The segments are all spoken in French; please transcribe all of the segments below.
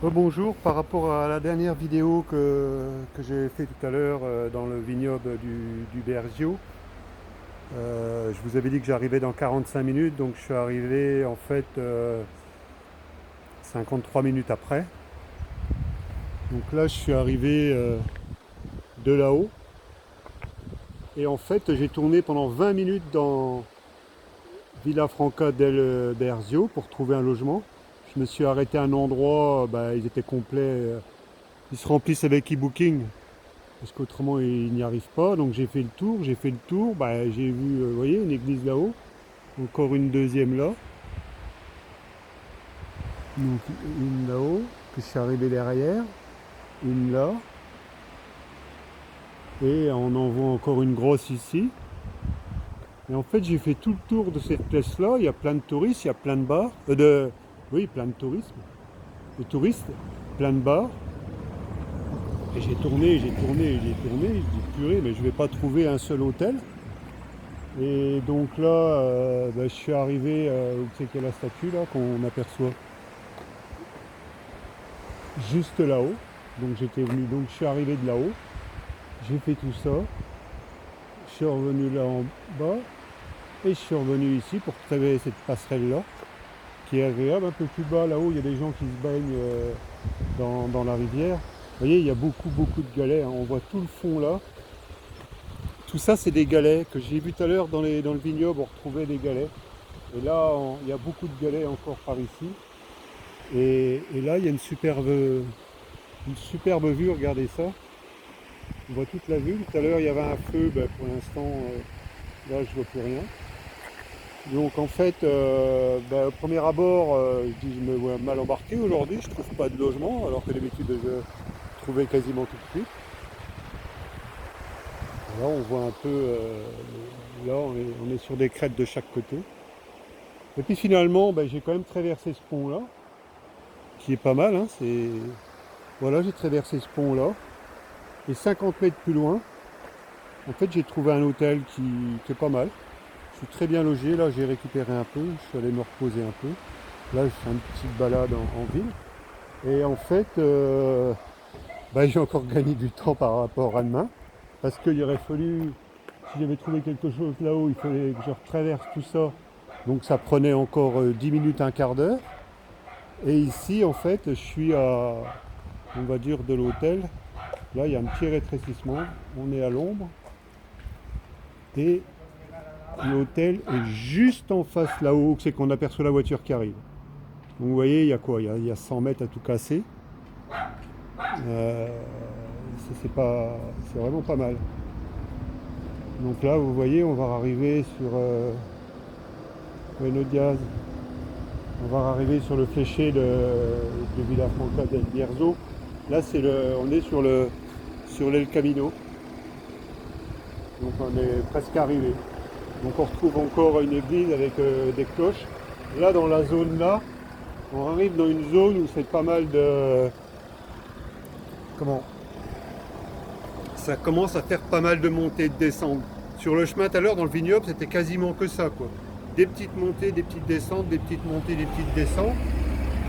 Bonjour, par rapport à la dernière vidéo que j'ai fait tout à l'heure dans le vignoble du Bergio, je vous avais dit que j'arrivais dans 45 minutes, donc je suis arrivé en fait 53 minutes après. Donc là je suis arrivé de là-haut et en fait j'ai tourné pendant 20 minutes dans Villafranca del Bergio pour trouver un logement. Je me suis arrêté à un endroit, ils étaient complets, ils se remplissent avec e-booking. Parce qu'autrement il n'y arrive pas. Donc j'ai fait le tour, j'ai vu, vous voyez, une église là-haut, encore une deuxième là, donc une là-haut, que je suis arrivé derrière, une là, et on en voit encore une grosse ici. Et en fait j'ai fait tout le tour de cette place-là, il y a plein de touristes, il y a plein de bars, oui, plein de tourisme, de touristes, plein de bars. Et j'ai tourné, j'ai tourné, j'ai tourné, je dis purée, mais je vais pas trouver un seul hôtel. Et donc là, je suis arrivé, où c'est qu'il y a la statue là qu'on aperçoit juste là-haut. Donc j'étais venu, donc je suis arrivé de là-haut, j'ai fait tout ça, je suis revenu là en bas et je suis revenu ici pour traverser cette passerelle là qui est agréable. Un peu plus bas là-haut, il y a des gens qui se baignent dans la rivière. Vous voyez, il y a beaucoup de galets, hein. On voit tout le fond là. Tout ça, c'est des galets que j'ai vu tout à l'heure dans le vignoble, on retrouvait des galets. Et là, il y a beaucoup de galets encore par ici. Et là, il y a une superbe vue, regardez ça. On voit toute la vue. Tout à l'heure, il y avait un feu, pour l'instant, là, je vois plus rien. Donc en fait, au premier abord, je dis, je me vois mal embarqué aujourd'hui, je trouve pas de logement, alors que d'habitude, je trouvais quasiment tout de suite. Là, on voit un peu, là, on est sur des crêtes de chaque côté. Et puis finalement, j'ai quand même traversé ce pont-là, qui est pas mal, hein, voilà, j'ai traversé ce pont-là. Et 50 mètres plus loin, en fait, j'ai trouvé un hôtel qui est pas mal. Je suis très bien logé. Là, j'ai récupéré un peu. Je suis allé me reposer un peu. Là, je fais une petite balade en ville. Et en fait, j'ai encore gagné du temps par rapport à demain. Parce qu'il aurait fallu, si j'avais trouvé quelque chose là-haut, il fallait que je retraverse tout ça. Donc ça prenait encore 10 minutes, un quart d'heure. Et ici, en fait, je suis à, on va dire, de l'hôtel. Là, il y a un petit rétrécissement. On est à l'ombre. Et l'hôtel est juste en face là-haut, c'est qu'on aperçoit la voiture qui arrive. Donc vous voyez, il y a quoi, il y a 100 mètres à tout casser. Euh, c'est vraiment pas mal. Donc là, vous voyez, on va arriver sur Buenos Dias. On va arriver sur le fléché de Villafranca del Bierzo. Là, on est sur l'El Camino. Donc on est presque arrivé. Donc on retrouve encore une église avec des cloches. Là, dans la zone là, on arrive dans une zone où c'est pas mal de... Comment? Ça commence à faire pas mal de montées et de descentes. Sur le chemin tout à l'heure, dans le vignoble, c'était quasiment que ça, quoi. Des petites montées, des petites descentes, des petites montées, des petites descentes.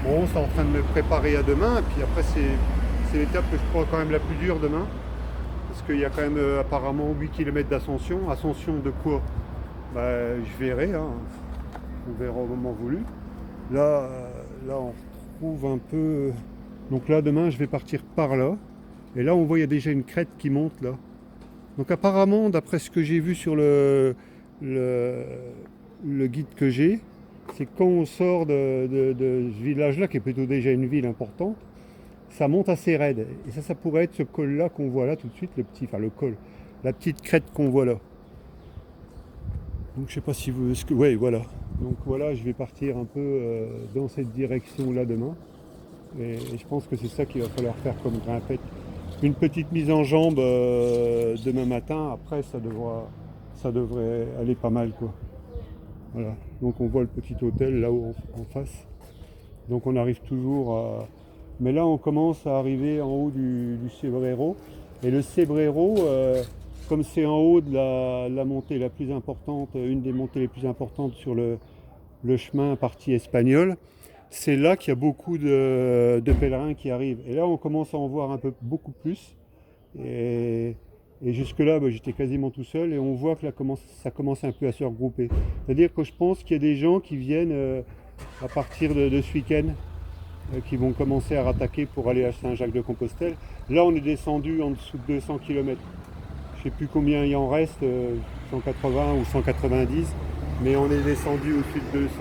Bon, c'est en train de me préparer à demain. Et puis après, c'est l'étape que je crois quand même la plus dure demain. Parce qu'il y a quand même apparemment 8 km d'ascension. Ascension de quoi? Je verrai, hein. On verra au moment voulu. Là, là, on retrouve un peu. Donc là, demain, je vais partir par là. Et là, on voit, il y a déjà une crête qui monte là. Donc apparemment, d'après ce que j'ai vu sur le, le guide que j'ai, c'est quand on sort de ce village-là, qui est plutôt déjà une ville importante, ça monte assez raide. Et ça pourrait être ce col-là qu'on voit là tout de suite, le col, la petite crête qu'on voit là. Donc je sais pas si vous... Ouais, voilà. Donc voilà, je vais partir un peu dans cette direction-là demain. Et je pense que c'est ça qu'il va falloir faire comme grimpette. Une petite mise en jambe demain matin, après ça devrait aller pas mal, quoi. Voilà. Donc on voit le petit hôtel là-haut en face. Donc on arrive toujours à... Mais là on commence à arriver en haut du Cebrero. Et le Cebrero, comme c'est en haut de la montée la plus importante, une des montées les plus importantes sur le chemin partie espagnole, c'est là qu'il y a beaucoup de pèlerins qui arrivent. Et là, on commence à en voir beaucoup plus. Et, et jusque-là, bah, j'étais quasiment tout seul et on voit que là, ça commence un peu à se regrouper. C'est-à-dire que je pense qu'il y a des gens qui viennent à partir de ce week-end, qui vont commencer à rattaquer pour aller à Saint-Jacques-de-Compostelle. Là, on est descendu en dessous de 200 km. Je ne sais plus combien il en reste, 180 ou 190, mais on est descendu au-dessus de 200.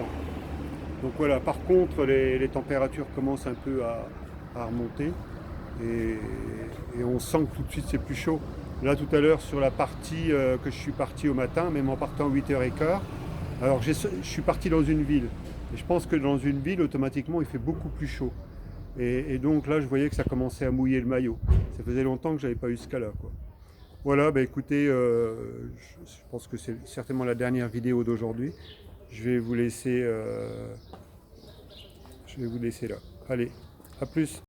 Donc voilà, par contre, les températures commencent un peu à remonter et on sent que tout de suite c'est plus chaud. Là, tout à l'heure, sur la partie que je suis parti au matin, même en partant à 8h15, alors je suis parti dans une ville. Et je pense que dans une ville, automatiquement, il fait beaucoup plus chaud. Et donc là, je voyais que ça commençait à mouiller le maillot. Ça faisait longtemps que j'avais pas eu ce cas-là, quoi. Voilà, bah écoutez, je pense que c'est certainement la dernière vidéo d'aujourd'hui. Je vais vous laisser, je vais vous laisser là. Allez, à plus.